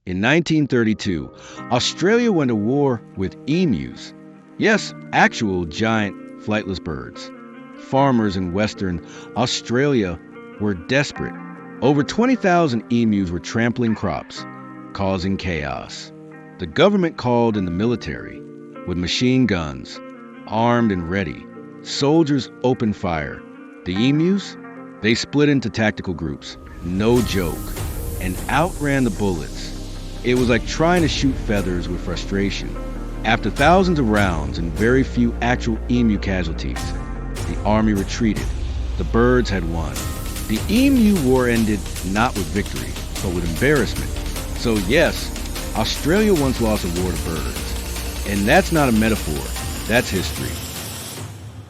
In 1932, Australia went to war with emus. Yes, actual giant flightless birds. Farmers in Western Australia were desperate. Over 20,000 emus were trampling crops, causing chaos. The government called in the military with machine guns, armed and ready. Soldiers opened fire. The emus, they split into tactical groups, no joke, and outran the bullets. It was like trying to shoot feathers with frustration. After thousands of rounds and very few actual emu casualties, the army retreated. The birds had won. The emu war ended not with victory, but with embarrassment. So yes, Australia once lost a war to birds. And that's not a metaphor, that's history.